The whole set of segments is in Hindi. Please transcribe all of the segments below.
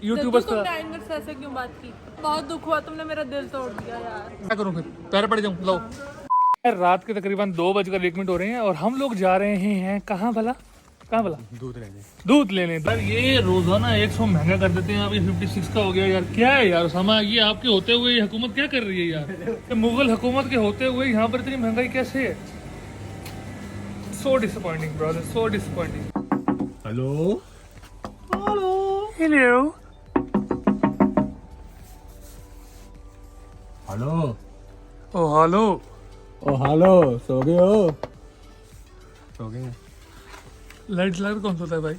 यूट्यूबर्स का। तुमने 9 मिनट से ऐसे क्यों बात की? बहुत दुख हुआ, तुमने मेरा दिल तोड़ दिया यार। क्या करूँ फिर, पैर पड़ जाऊँ? लो रात के तकरीबन 2:01 हो रहे हैं और हम लोग जा रहे हैं कहाँ भला? दूध लेने। यार ये रोजाना 100 महंगा कर देते हैं, अभी 56 का हो गया यार। क्या है यार उसामा, ये आपके होते हुए ये हुकूमत क्या कर रही है यार? ये मुगल हुकूमत के होते हुए यहाँ पर इतनी महंगाई कैसे है? So disappointing brother, so disappointing. Hello hello hello hello oh hello oh hello, सो गए हो? सो गए? लाइट लाइट कौन सोता है भाई?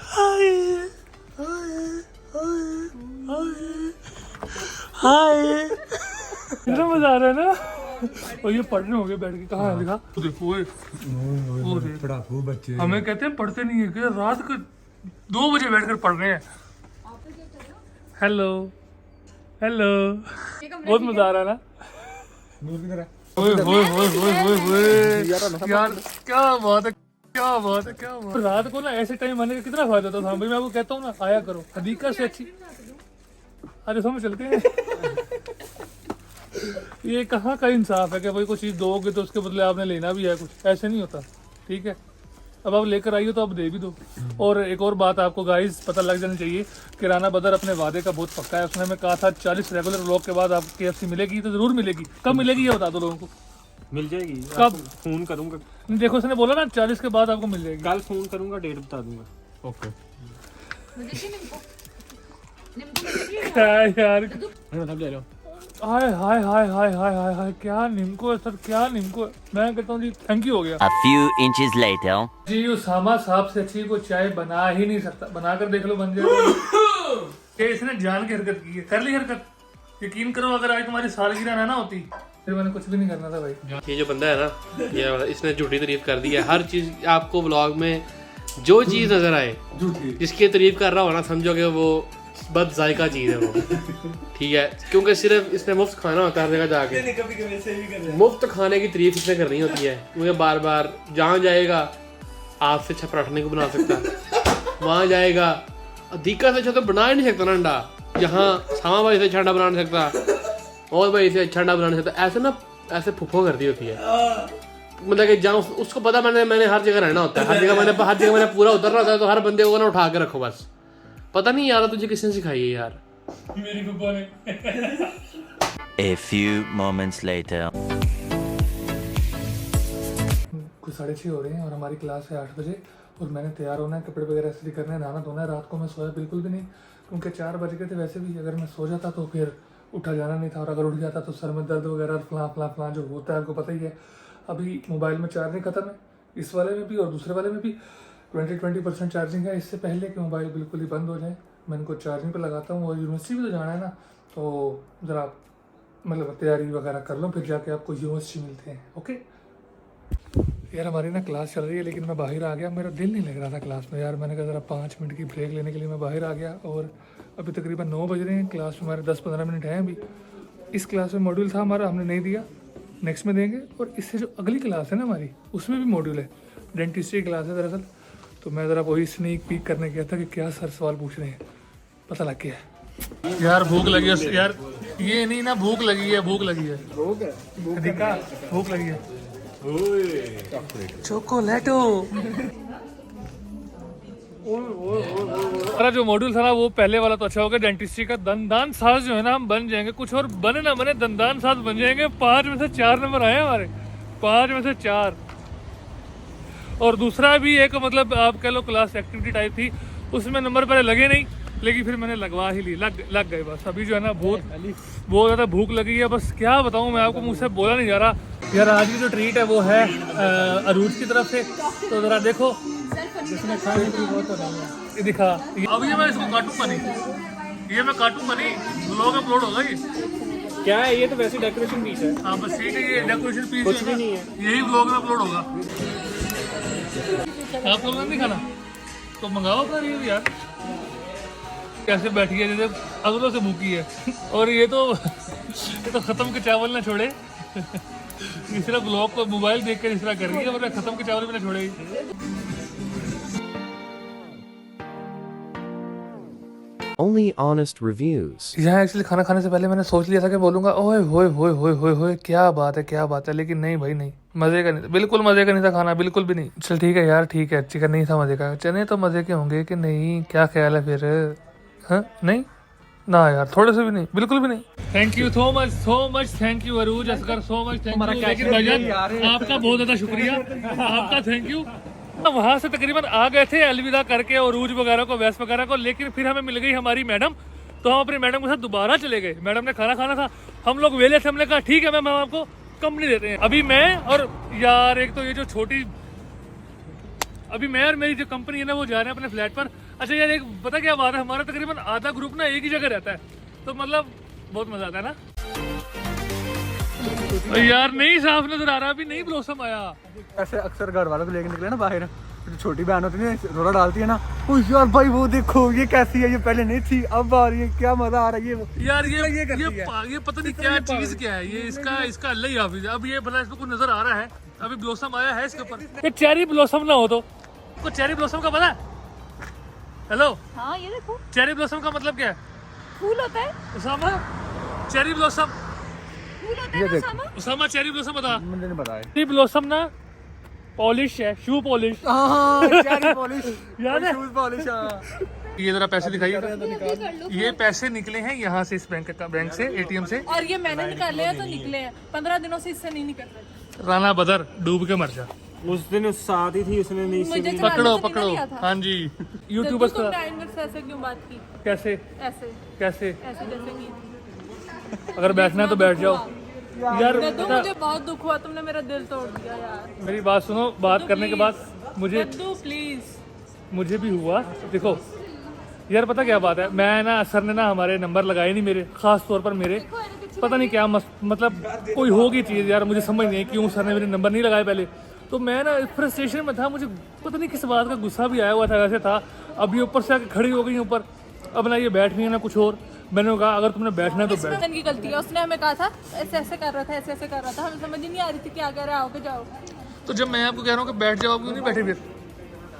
हाय हाय हाय कितना मजा आ रहा है ना। और ये पढ़ने हो गए बैठ के, कहाँ है लिखा? देखो वो देख, पढ़ाकू बच्चे। हमें कहते हैं पढ़ते नहीं है कि रात को 2 बजे बैठकर पढ़ रहे हैं। हेलो हेलो, बहुत मजा आ रहा है ना। ओए ओए ओए ओए ओए ओए यार, क्या बात है, क्या बात है, क्या बात है। रात को ना ऐसे टाइम आने का कितना फायदा होता था भाई, मैं आपको कहता हूँ ना, आया करो, हदीका से अच्छी। अरे समझ चलते हैं। ये कहाँ का इंसाफ है कि भाई कोई चीज़ दोगे तो उसके बदले आपने लेना भी है कुछ, ऐसे नहीं होता। ठीक है, अब आप लेकर आइए तो आप दे भी दो। और एक और बात आपको गाइस पता लग जानी चाहिए कि राना बदर अपने वादे का बहुत पक्का है। उसने हमें कहा था 40 रेगुलर व्लॉग के बाद आपको KFC मिलेगी, तो जरूर मिलेगी। कब मिलेगी ये बता दो लोगों को। मिल जाएगी, कब? फोन करूंगा। देखो उसने बोला ना 40 के बाद आपको मिल जाएगी। कल फोन करूंगा, डेट बता दूंगा। ओके। क्या यार, सब ले लो। हाय हाय हाय हाय हाय हाय हाय, क्या निम्को है सर, क्या निम्को है। मैं कहता हूँ जी थैंक यू हो गया। A few inches later. जी उसामा साहब से अच्छी कोई चाय बना ही नहीं सकता। बनाकर देख लो, बन जाएगा। ये इसने जान की हरकत की है, कर ली हरकत। यकीन करो अगर आज तुम्हारी सालगिरह ना होती फिर मैंने कुछ भी नहीं करना था भाई। ये जो बंदा है ना, ये इसने झूठी तारीफ कर दी है। हर चीज आपको व्लॉग में जो चीज नजर आए जिसकी तारीफ कर रहा हो ना, समझो कि वो बद जायका चीज है वो। ठीक है, क्योंकि सिर्फ इसने मुफ्त खाना होता है हर जगह जाके। मुफ्त खाने की तारीफ इसने करनी होती है, क्योंकि बार बार जहाँ जाएगा आपसे अच्छा पराठा नहीं को बना सकता। वहाँ जाएगा अधिका से अच्छा तो बना ही नहीं सकता ना अंडा। जहाँ सामा भाई से अच्छा अंडा बना नहीं सकता और भाई से अच्छा अंडा बना नहीं सकता। ऐसे ना ऐसे फुफो करती होती है। मतलब कि जहाँ उसको पता मैंने हर जगह रहना होता है, हर जगह मैंने पूरा उतरना होता है। तो हर बंदे को ना उठा के रखो बस। पता नहीं यार तुझे किसने सिखाई है यार? मेरी फुफा ने। A few moments later. कुछ 6:30 हो रहे हैं और हमारी क्लास है 8 बजे। और मैंने तैयार होना है, कपड़े वगैरह इस्त्री करने, नहाना धोना है। रात को मैं सोया बिल्कुल भी नहीं, क्योंकि 4 बज गए थे। वैसे भी अगर मैं सो जाता तो फिर उठा जाना नहीं था, और अगर उठ जाता तो सर में दर्द वगैरह फलां जो होता है आपको पता ही है। अभी मोबाइल में चार्जिंग खत्म है, इस वाले में भी और दूसरे वाले में भी 20% चार्जिंग है। इससे पहले कि मोबाइल बिल्कुल ही बंद हो जाए मैं इनको चार्जिंग पे लगाता हूँ। और यूनिवर्सिटी भी तो जाना है ना, तो ज़रा मतलब तैयारी वगैरह कर लो, फिर जाके आपको यूनिवर्सिटी मिलते हैं। ओके यार, हमारी ना क्लास चल रही है, लेकिन मैं बाहर आ गया। मेरा दिल नहीं लग रहा था क्लास में यार। मैंने कहा ज़रा 5 मिनट की ब्रेक लेने के लिए मैं बाहर आ गया। और अभी तकरीबन 9 बज रहे हैं। क्लास में हमारे 10-15 मिनट हैं अभी। इस क्लास में मॉड्यूल था हमारा, हमने नहीं दिया, नेक्स्ट में देंगे। और इससे जो अगली क्लास है ना हमारी, उसमें भी मॉड्यूल है, डेंटिस्ट्री की क्लास है दरअसल। तो मैं ज़रा वही स्नीक पीक करने गया था कि क्या सर सवाल पूछ रहे हैं, पता लग गया। यार भूख लगी है यार, ये नहीं ना, भूख लगी है, भूख लगी है, भूख लगी है। चोकोलेटो। हमारा जो मॉड्यूल था ना वो पहले वाला तो अच्छा हो गया, डेंटिस्ट्री का। दंदान साज जो है ना हम बन जाएंगे, कुछ और बने ना बने दंदान साज बन जाएंगे। 5 में से 4 नंबर आए हमारे, 5 में से 4। और दूसरा भी एक मतलब आप कह लो क्लास एक्टिविटी टाइप थी, उसमें नंबर पहले लगे नहीं, लेकिन फिर मैंने लगवा ही ली, लग गए बस। अभी जो है ना बहुत ज़्यादा भूख लगी है, बस क्या बताऊँ मैं आपको, मुझसे बोला नहीं जा रहा। यार आज की जो ट्रीट है वो है अरूज की तरफ से, तो ज़रा देखो इसमें खाने की बहुत तो नहीं है। ये दिखा, अब ये मैं इसको काटूंगा नहीं, ये मैं काटूंगा नहीं, ब्लॉग अपलोड होगा ये। क्या है ये? तो वैसे डेकोरेशन पीस है। हाँ बस ठीक है, ये डेकोरेशन पीस कुछ भी नहीं है, यही ब्लॉग में अपलोड होगा। आप लोगों ने नहीं खाना तो मंगाओ अपना ये यार। कैसे बैठी है जैसे अगलों से भूखी है। और ये तो खत्म के चावल ना छोड़े। इस तरह ब्लॉग को मोबाइल देख कर इस तरह कर रही है, और खत्म के चावल भी ना छोड़े। Only honest reviews. यहाँ एक्चुअली खाना खाने से पहले मैंने सोच लिया था कि बोलूंगा ओए होए होए होए होए होए क्या बात है, लेकिन नहीं भाई नहीं, मजे का नहीं, बिल्कुल मजे का नहीं था खाना, बिल्कुल भी नहीं। चल ठीक है यार, ठीक है, चिकन नहीं था मजे का, चने तो मजे के होंगे कि नहीं, क्या ख्याल है फिर? हाँ नहीं ना यार, थोड़े से भी नहीं, बिल्कुल भी नहीं। Thank you so much thank you Arooj Asghar, so much thank you. लेकिन भाईजान आपका बहुत ज्यादा शुक्रिया, आपका थैंक यू। वहाँ से तकरीबन आ गए थे अलविदा करके और रूज वगैरह को, वैस वगैरह को, लेकिन फिर हमें मिल गई हमारी मैडम, तो हम अपनी मैडम के साथ दोबारा चले गए। मैडम ने खाना खाना था, हम लोग वेले थे, हमने कहा ठीक है मैम हम आपको कंपनी देते हैं। अभी मैं और यार एक तो ये जो छोटी, अभी मैं और मेरी जो कंपनी है ना वो जा रहे हैं अपने फ्लैट पर। अच्छा यार एक पता क्या बात है, हमारा तकरीबन आधा ग्रुप ना एक ही जगह रहता है, तो मतलब बहुत मजा आता है ना। यार नहीं साफ नजर आ रहा, अभी नहीं ब्लॉसम आया। ऐसे अक्सर घर वालों को लेके निकले ना बाहर, जो छोटी बहन होती है रोड़ा डालती है ना, ओ यार भाई वो देखो ये कैसी है, ये पहले नहीं थी अब आ रही है, क्या मजा आ रहा है ये यार करती ये पता नहीं क्या चीज क्या है, ये इसका अल्लाह ही हाफिज है। अब ये भला इसको कुछ नजर आ रहा है, अभी ब्लॉसम आया है इसके ऊपर। ये चेरी ब्लॉसम ना हो तो कुछ, चेरी ब्लॉसम का पता है? हेलो हाँ ये देखो चेरी ब्लॉसम का मतलब क्या है? फूल होता है, उसामा चेरी ब्लॉसम, फूल होता है ना सामा। उसामा चेरी ब्लॉसम बता। मुझे नहीं पता है। चेरी ब्लॉसम ना पॉलिश है, शू पॉलिश, चेरी पॉलिश याद है? Shoes polish. ये जरा पैसे दिखाइएगा, ये पैसे निकले हैं यहाँ से, इस बैंक से, एटीएम से, और ये मैंने निकाले हैं तो निकले हैं, 15 दिनों से इससे नहीं निकल रहे। राना बदर डूब के मर जा। उस दिन उस साथ ही थी, उसने नहीं मुझे चलाने पकड़ो से निकल गया था। हाँ जी जब यूट्यूबर्स तुम का टाइम से ऐसे क्यों बात की? कैसे ऐसे कैसे ऐसे जैसे की थी। अगर बैठना है तो बैठ जाओ यार। दद्दू मुझे बहुत दुख हुआ, तुमने मेरा दिल तोड़ दिया यार। मेरी बात सुनो, बात करने के बाद मुझे दद्दू प्लीज। मुझे भी हुआ। देखो यार पता क्या बात है, मैं ना सर ने ना हमारे नंबर लगाए नहीं मेरे, खास तौर पर मेरे, पता नहीं क्या मतलब कोई होगी चीज़ यार, मुझे समझ नहीं क्यों सर ने मेरे नंबर नहीं लगाए पहले। तो मैं ना फ्रस्ट्रेशन में था, मुझे पता नहीं किस बात का गुस्सा भी आया हुआ था, वैसे था। अब ये ऊपर से आके खड़ी हो गई ऊपर, अब ना ये बैठ रही है ना कुछ और। मैंने कहा अगर तुमने बैठना है तो बैठ। की गलती है, उसने हमें कहा था ऐसे ऐसे कर रहा था, ऐसे ऐसे कर रहा था, हमें समझ ही नहीं आ रही थी क्या कह रहा है, आओगे जाओ। तो जब मैं आपको कह रहा हूँ कि बैठ जाओ, आप क्यों नहीं बैठे फिर?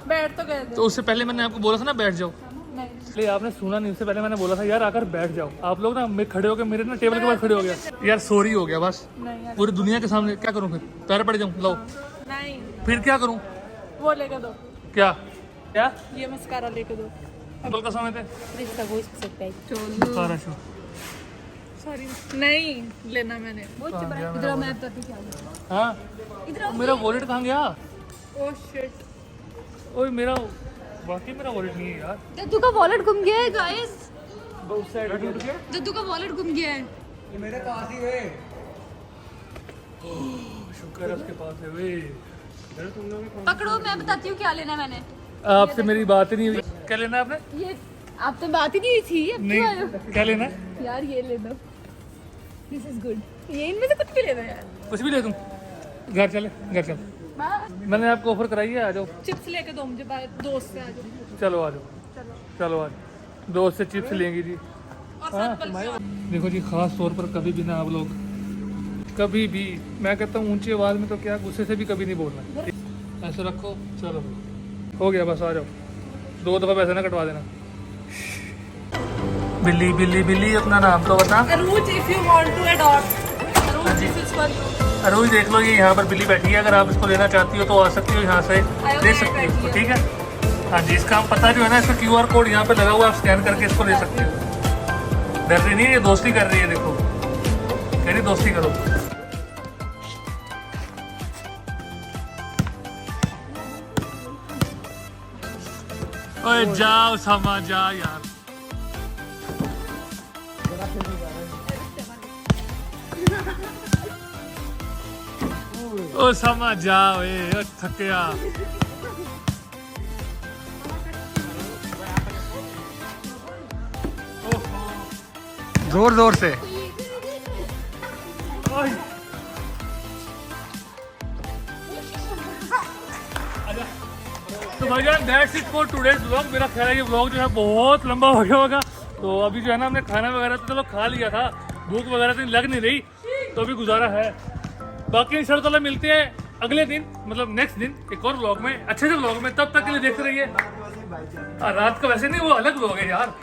बैठ तो गए थे। तो उससे पहले मैंने आपको बोला था ना बैठ जाओ, नहीं इसलिए आपने सुना नहीं। उससे पहले मैंने बोला था यार आकर बैठ जाओ। आप लोग ना मैं खड़े होकर मेरे ना टेबल के पास खड़े हो गया यार, सॉरी हो गया बस नहीं यार पूरी दुनिया के सामने। क्या करूँ फिर? पैर पड़ जाऊँ? लो नहीं, फिर क्या करूँ? वो लेके दो, क्या क्या ये मस्कारा लेके दो। कल का समय थे सारा शो। सॉरी नहीं लेना मैंने। इधर मैं बताती क्या हुआ। हाँ मेरा वॉलेट कहाँ गया? ओह शिट, ओए मेरा बाकी मेरा वॉलेट नहीं है यार। दद्दू का वॉलेट गुम गया है गाइस, उस साइड टूट गया। दद्दू का वॉलेट गुम गया है। ये मेरे पास ही है। शुक्र है उसके पास है वे। पकड़ो, मैं बताती हूँ क्या लेना है मैंने। आपसे मेरी बात ही नहीं हुई। क्या लेना है आपने? ये आप तो बात ही नहीं हुई थी, अब क्यों आए हो? नहीं क्या लेना है? यार ये ले दो, दिस इज गुड। ये इनमें से कुछ भी ले दो यार। कुछ भी ले दूँ? घर चले, घर चल। मैंने आपको ऑफर कराई है, आ जाओ। चिप्स लेके दो मुझे, दोस्त से आ जाओ। चलो आ जाओ, चलो आ जाओ। दोस्त से चिप्स लेंगी जी। और साथ कल देखो जी, खास तौर पर कभी भी ना आप लोग, कभी भी, मैं कहता हूँ ऊंची आवाज़ में तो क्या, गुस्से से भी कभी नहीं बोलना। ऐसे रखो, चलो हो गया बस, आ जाओ। 2 दफ़ा पैसे ना कटवा देना। बिल्ली बिल्ली बिल्ली अपना नाम तो बता। Arooj, if you want to adopt, Arooj this is for you. Arooj देख लो, ये यहाँ पर बिल्ली बैठी है, अगर आप इसको लेना चाहती हो तो आ सकती हो, यहाँ से ले सकती हो, ठीक है? हाँ जी, इसका हम पता जो है ना, इसका QR कोड यहाँ पे लगा हुआ, आप स्कैन करके इसको ले सकते हो। डर रही नहीं, ये दोस्ती कर रही है, देखो कह रही दोस्ती करो। ओए जाओ सामा जा यार। ओ समझ जाओ, ए थकिया। जोर जोर से। तो भाईजान that's it for today's vlog. मेरा ख्याल है ये व्लॉग जो है बहुत लंबा हो गया होगा। तो अभी जो है ना, हमने खाना वगैरह तो चलो खा लिया था, भूख वगैरह तो लग नहीं रही, तो अभी गुजारा है। बाकी इंशाल्लाह मिलते हैं अगले दिन, मतलब नेक्स्ट दिन एक और व्लॉग में, अच्छे से व्लॉग में। तब तक के लिए देखते रहिए। रात का वैसे नहीं, वो अलग व्लॉग है यार।